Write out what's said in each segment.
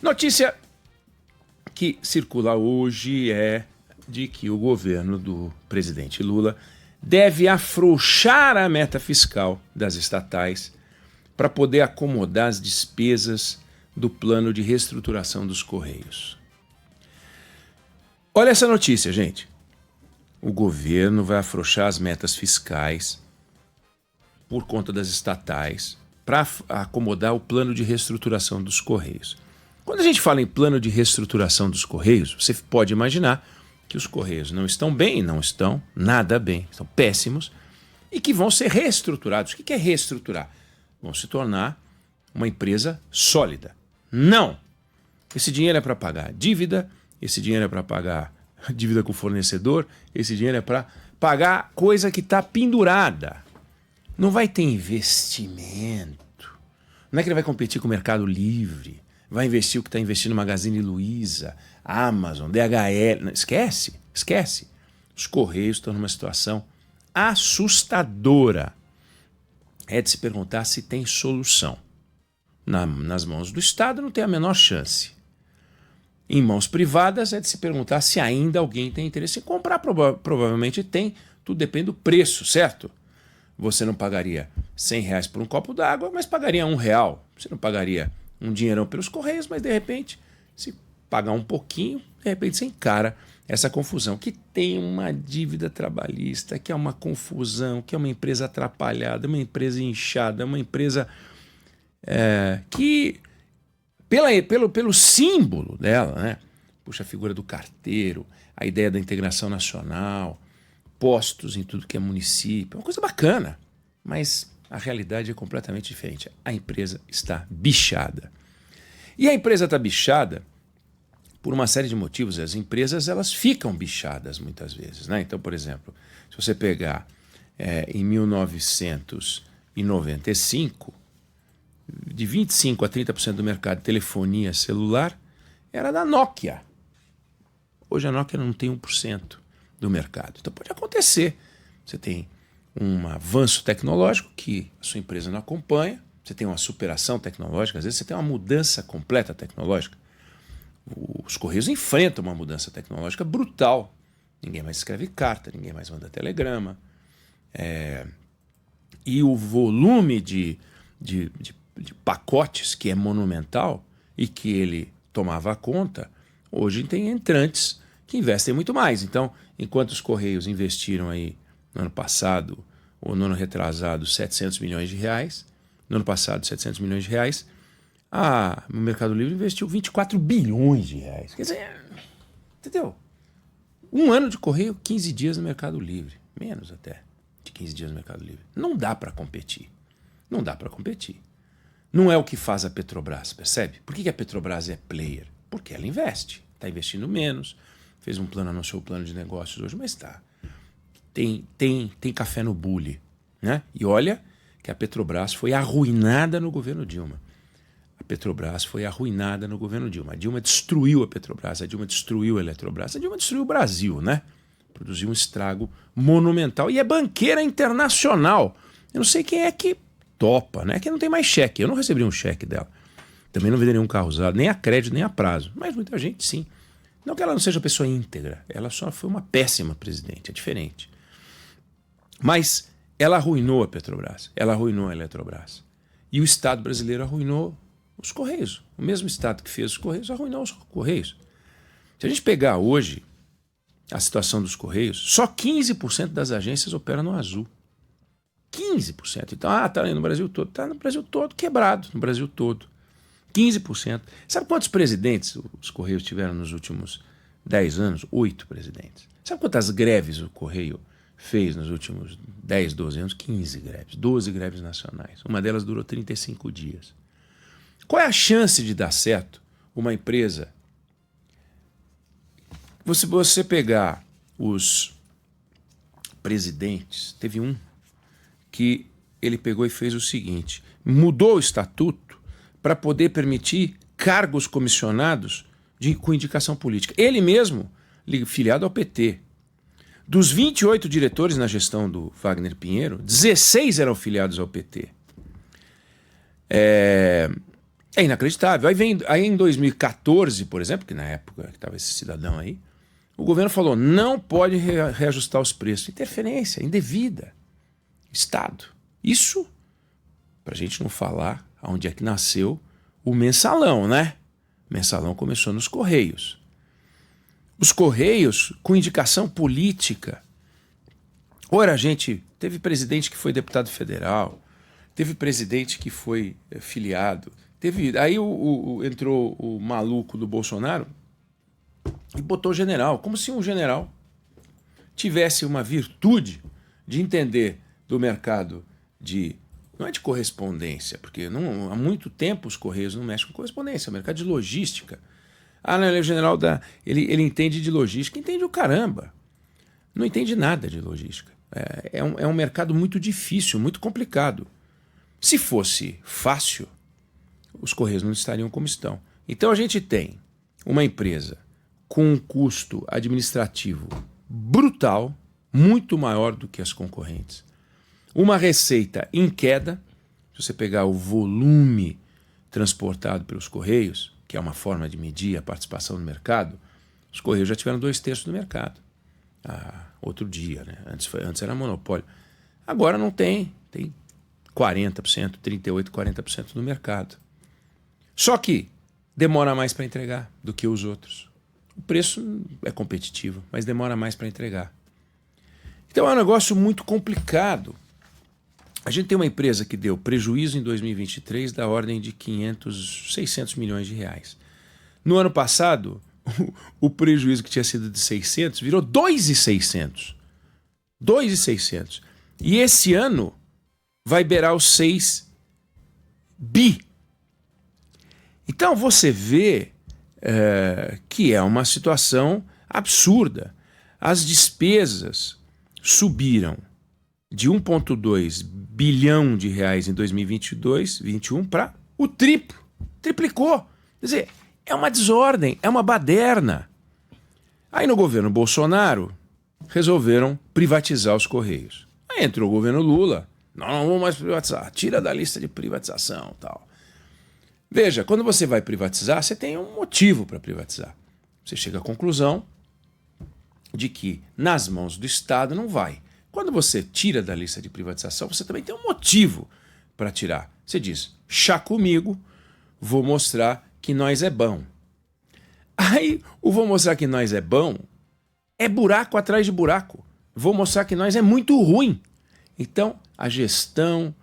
Notícia que circula hoje é de que o governo do presidente Lula deve afrouxar a meta fiscal das estatais para poder acomodar as despesas do plano de reestruturação dos Correios. Olha essa notícia, gente. O governo vai afrouxar as metas fiscais por conta das estatais para acomodar o plano de reestruturação dos Correios. Quando a gente fala em plano de reestruturação dos Correios, você pode imaginar que os Correios não estão bem, não estão nada bem, estão péssimos, e que vão ser reestruturados. O que é reestruturar? Vão se tornar uma empresa sólida. Não! Esse dinheiro é para pagar dívida, esse dinheiro é para pagar dívida com o fornecedor, esse dinheiro é para pagar coisa que está pendurada. Não vai ter investimento. Não é que ele vai competir com o Mercado Livre, vai investir o que está investindo no Magazine Luiza, Amazon, DHL. Não, esquece. Os Correios estão numa situação assustadora. É de se perguntar se tem solução. Nas mãos do Estado não tem a menor chance. Em mãos privadas é de se perguntar se ainda alguém tem interesse em comprar. Provavelmente tem, tudo depende do preço, certo? Você não pagaria R$100 por um copo d'água, mas pagaria R$1. Você não pagaria um dinheirão pelos Correios, mas de repente, se pagar um pouquinho, de repente você encara essa confusão, que tem uma dívida trabalhista, que é uma confusão, que é uma empresa atrapalhada, uma empresa inchada, uma empresa que, pelo símbolo dela, né? Puxa, a figura do carteiro, a ideia da integração nacional, postos em tudo que é município, é uma coisa bacana, mas a realidade é completamente diferente. A empresa está bichada. E a empresa está bichada por uma série de motivos. As empresas elas ficam bichadas muitas vezes, né? Então, por exemplo, se você pegar em 1995, de 25% a 30% do mercado de telefonia celular era da Nokia. Hoje a Nokia não tem 1% do mercado. Então pode acontecer. Você tem um avanço tecnológico que a sua empresa não acompanha, você tem uma superação tecnológica, às vezes você tem uma mudança completa tecnológica. Os Correios enfrentam uma mudança tecnológica brutal. Ninguém mais escreve carta, ninguém mais manda telegrama. E o volume de pacotes que é monumental e que ele tomava conta, hoje tem entrantes que investem muito mais. Então, enquanto os Correios investiram aí no ano passado ou no ano retrasado R$700 milhões, no ano passado R$700 milhões, o Mercado Livre investiu R$24 bilhões. Quer dizer, entendeu? Um ano de Correio, 15 dias no Mercado Livre. Menos até de 15 dias no Mercado Livre. Não dá para competir. Não dá para competir. Não é o que faz a Petrobras, percebe? Por que a Petrobras é player? Porque ela investe. Está investindo menos. Fez um plano, anunciou o plano de negócios hoje, mas está. Tem café no bule, né? E olha que a Petrobras foi arruinada no governo Dilma. A Petrobras foi arruinada no governo Dilma. A Dilma destruiu a Petrobras, a Dilma destruiu a Eletrobras, a Dilma destruiu o Brasil, né? Produziu um estrago monumental e é banqueira internacional. Eu não sei quem é que topa, né? Que não tem mais cheque. Eu não receberia um cheque dela. Também não venderia um carro usado, nem a crédito, nem a prazo. Mas muita gente sim. Não que ela não seja pessoa íntegra, ela só foi uma péssima presidente, é diferente. Mas ela arruinou a Petrobras, ela arruinou a Eletrobras. E o Estado brasileiro arruinou os Correios. O mesmo Estado que fez os Correios arruinou os Correios. Se a gente pegar hoje a situação dos Correios, só 15% das agências operam no azul. 15%. Então, tá no Brasil todo. Está no Brasil todo quebrado, no Brasil todo. 15%. Sabe quantos presidentes os Correios tiveram nos últimos 10 anos? 8 presidentes. Sabe quantas greves o Correio fez nos últimos 10, 12 anos? 15 greves. 12 greves nacionais. Uma delas durou 35 dias. Qual é a chance de dar certo uma empresa? Você pegar os presidentes, teve um que ele pegou e fez o seguinte, mudou o estatuto para poder permitir cargos comissionados com indicação política. Ele mesmo, filiado ao PT. Dos 28 diretores na gestão do Wagner Pinheiro, 16 eram filiados ao PT. É inacreditável. Aí em 2014, por exemplo, que na época que estava esse cidadão aí, o governo falou, não pode reajustar os preços. Interferência indevida. Estado. Isso, para a gente não falar onde é que nasceu o mensalão, né? O mensalão começou nos Correios. Os Correios, com indicação política. Ora, teve presidente que foi deputado federal, teve presidente que foi filiado, aí entrou o maluco do Bolsonaro e botou general, como se um general tivesse uma virtude de entender do mercado não é de correspondência, porque há muito tempo os Correios não mexem com correspondência, é mercado de logística. Ah, não, ele é general ele entende de logística, entende o caramba. Não entende nada de logística. É um mercado muito difícil, muito complicado. Se fosse fácil, os Correios não estariam como estão. Então a gente tem uma empresa com um custo administrativo brutal, muito maior do que as concorrentes. Uma receita em queda, se você pegar o volume transportado pelos Correios, que é uma forma de medir a participação no mercado, os Correios já tiveram 2/3 do mercado. Outro dia, né? Antes era monopólio. Agora não tem 40%, 38%, 40% do mercado. Só que demora mais para entregar do que os outros. O preço é competitivo, mas demora mais para entregar. Então é um negócio muito complicado. A gente tem uma empresa que deu prejuízo em 2023 da ordem de 600 milhões de reais. No ano passado, o prejuízo que tinha sido de 600 virou 2.600. 2.600. E esse ano vai beirar os 6 bi. Então você vê que é uma situação absurda. As despesas subiram de 1,2 bilhão de reais em 2022, 2021 para o triplo. Triplicou. Quer dizer, é uma desordem, é uma baderna. Aí no governo Bolsonaro resolveram privatizar os Correios. Aí entrou o governo Lula. Não vamos mais privatizar. Tira da lista de privatização, tal. Veja, quando você vai privatizar, você tem um motivo para privatizar. Você chega à conclusão de que nas mãos do Estado não vai. Quando você tira da lista de privatização, você também tem um motivo para tirar. Você diz, chá comigo, vou mostrar que nós é bom. Aí, o vou mostrar que nós é bom é buraco atrás de buraco. Vou mostrar que nós é muito ruim. Então, a gestão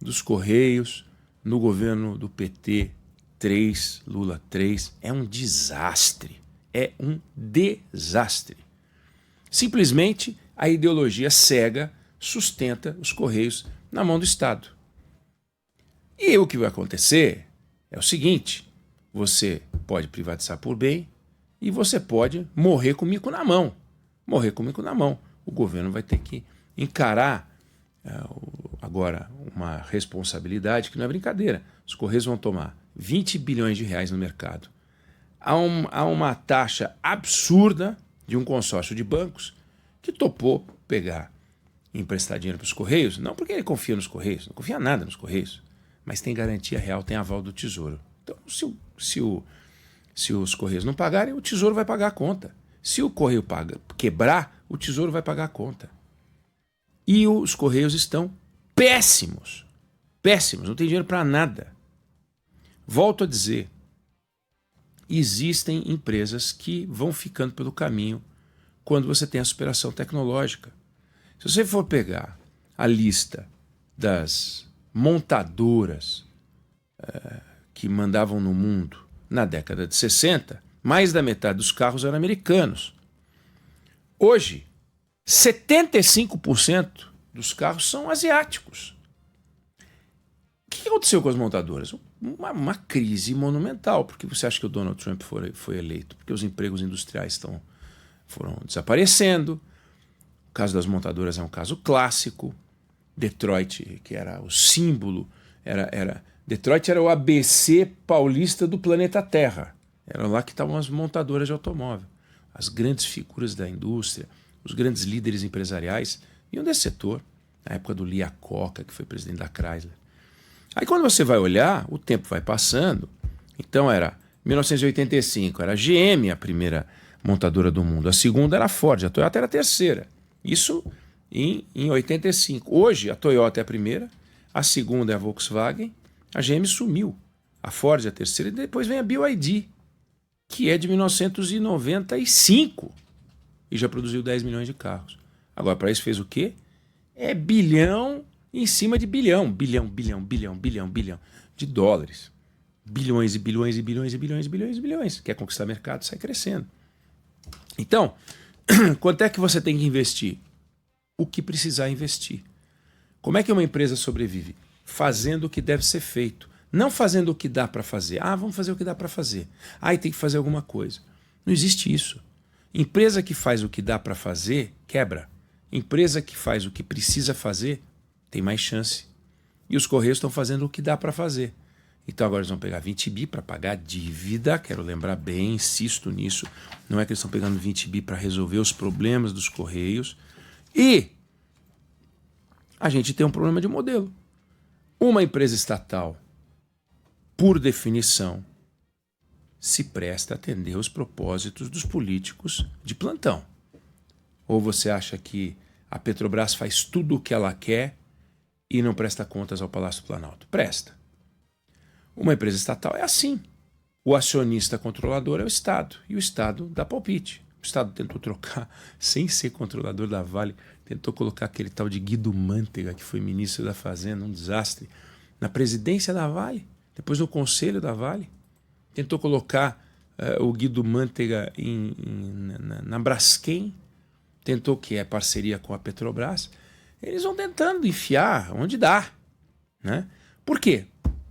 dos Correios no governo do PT 3, Lula 3, é um desastre. É um desastre. Simplesmente a ideologia cega sustenta os Correios na mão do Estado. E o que vai acontecer é o seguinte, você pode privatizar por bem e você pode morrer com o mico na mão. Morrer com o mico na mão. O governo vai ter que encarar agora uma responsabilidade que não é brincadeira. Os Correios vão tomar 20 bilhões de reais no mercado. Há uma taxa absurda de um consórcio de bancos que topou pegar e emprestar dinheiro para os Correios, não porque ele confia nos Correios, não confia nada nos Correios, mas tem garantia real, tem aval do Tesouro. Então, se os Correios não pagarem, o Tesouro vai pagar a conta. Se o Correio quebrar, o Tesouro vai pagar a conta. E os Correios estão péssimos. Péssimos, não tem dinheiro para nada. Volto a dizer, existem empresas que vão ficando pelo caminho quando você tem a superação tecnológica. Se você for pegar a lista das montadoras que mandavam no mundo na década de 60, mais da metade dos carros eram americanos. Hoje, 75% dos carros são asiáticos. O que aconteceu com as montadoras? Uma crise monumental. Por que você acha que o Donald Trump foi eleito? Porque os empregos industriais foram desaparecendo. O caso das montadoras é um caso clássico. Detroit, que era o símbolo, Detroit era o ABC paulista do planeta Terra. Era lá que estavam as montadoras de automóvel. As grandes figuras da indústria, os grandes líderes empresariais vinham desse setor. Na época do Iacocca, que foi presidente da Chrysler. Aí quando você vai olhar, o tempo vai passando Então era 1985, era a GM a primeira montadora do mundo. A segunda era a Ford, a Toyota era a terceira. Isso em 85. Hoje a Toyota é a primeira, a segunda é a Volkswagen, a GM sumiu. A Ford é a terceira e depois vem a BYD, que é de 1995 e já produziu 10 milhões de carros. Agora, para isso fez o quê? É bilhão em cima de bilhão. Bilhão de dólares. Bilhões e bilhões e bilhões e bilhões e bilhões e bilhões. Quer conquistar mercado, sai crescendo. Então, quanto é que você tem que investir? O que precisar investir. Como é que uma empresa sobrevive? Fazendo o que deve ser feito. Não fazendo o que dá para fazer. Ah, vamos fazer o que dá para fazer. Ah, e tem que fazer alguma coisa. Não existe isso. Empresa que faz o que dá para fazer, quebra. Empresa que faz o que precisa fazer, tem mais chance. E os Correios estão fazendo o que dá para fazer. Então agora eles vão pegar 20 bi para pagar dívida, quero lembrar bem, insisto nisso. Não é que eles estão pegando 20 bi para resolver os problemas dos Correios. E a gente tem um problema de modelo. Uma empresa estatal, por definição, se presta a atender os propósitos dos políticos de plantão. Ou você acha que a Petrobras faz tudo o que ela quer e não presta contas ao Palácio do Planalto? Presta. Uma empresa estatal é assim. O acionista controlador é o Estado, e o Estado dá palpite. O Estado tentou trocar, sem ser controlador da Vale, tentou colocar aquele tal de Guido Mantega, que foi ministro da Fazenda, um desastre, na presidência da Vale, depois no conselho da Vale. Tentou colocar o Guido Mantega na Braskem, tentou, que é parceria com a Petrobras. Eles vão tentando enfiar onde dá, né? Por quê?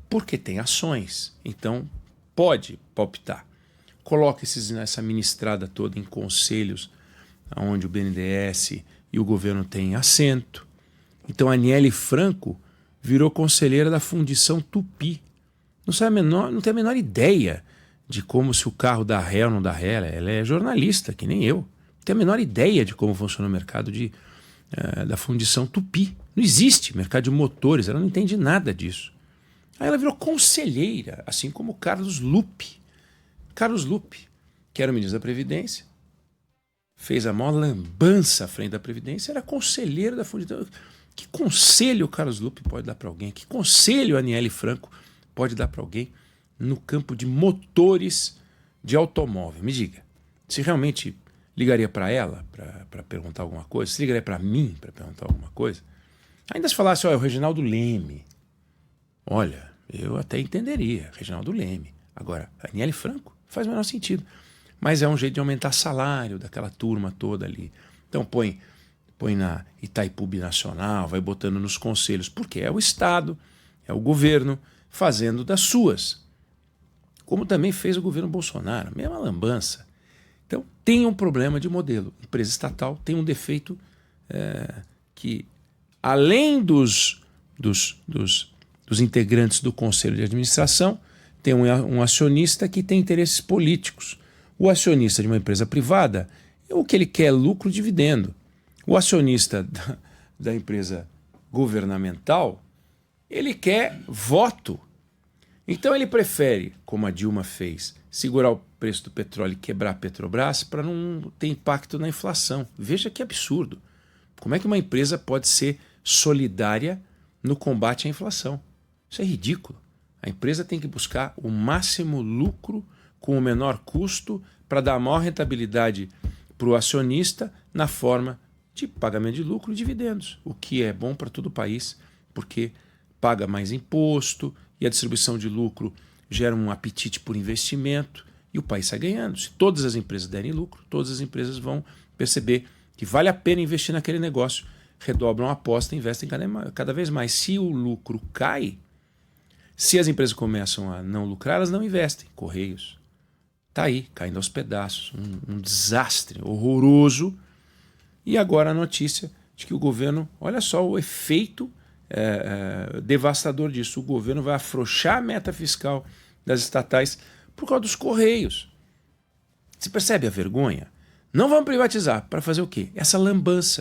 Porque tem ações, então pode palpitar. Coloca essa ministrada toda em conselhos, onde o BNDES e o governo têm assento. Então a Aniele Franco virou conselheira da Fundição Tupi. Não tem a menor ideia de como, se o carro dá ré ou não dá ré. Ela é jornalista, que nem eu. Não tem a menor ideia de como funciona o mercado da Fundição Tupi. Não existe mercado de motores, ela não entende nada disso. Aí ela virou conselheira, assim como o Carlos Lupe. Carlos Lupe, que era o ministro da Previdência, fez a maior lambança à frente da Previdência, era conselheiro da Fundição. Que conselho o Carlos Lupe pode dar para alguém? Que conselho a Aniele Franco pode dar para alguém no campo de motores de automóvel? Me diga, se realmente ligaria para ela para perguntar alguma coisa? Se ligaria para mim para perguntar alguma coisa? Ainda se falasse, olha, o Reginaldo Leme. Olha, eu até entenderia, Reginaldo Leme. Agora, a Aniele Franco faz o menor sentido. Mas é um jeito de aumentar salário daquela turma toda ali. Então põe na Itaipu Nacional, vai botando nos conselhos, porque é o Estado, é o governo fazendo das suas. Como também fez o governo Bolsonaro, mesma lambança. Então tem um problema de modelo. Empresa estatal tem um defeito que, além dos integrantes do conselho de administração, tem um acionista que tem interesses políticos. O acionista de uma empresa privada, o que ele quer é lucro e dividendo. O acionista da empresa governamental, ele quer voto. Então ele prefere, como a Dilma fez, segurar o preço do petróleo e quebrar a Petrobras para não ter impacto na inflação. Veja que absurdo. Como é que uma empresa pode ser solidária no combate à inflação? Isso é ridículo. A empresa tem que buscar o máximo lucro com o menor custo para dar a maior rentabilidade para o acionista na forma de pagamento de lucro e dividendos, o que é bom para todo o país, porque paga mais imposto e a distribuição de lucro gera um apetite por investimento e o país sai ganhando. Se todas as empresas derem lucro, todas as empresas vão perceber que vale a pena investir naquele negócio, redobram a aposta e investem cada vez mais. Se o lucro cai, se as empresas começam a não lucrar, elas não investem. Correios está aí, caindo aos pedaços, um desastre horroroso. E agora a notícia de que o governo, olha só o efeito devastador disso, o governo vai afrouxar a meta fiscal das estatais por causa dos Correios. Você percebe a vergonha? Não vamos privatizar, para fazer o quê? Essa lambança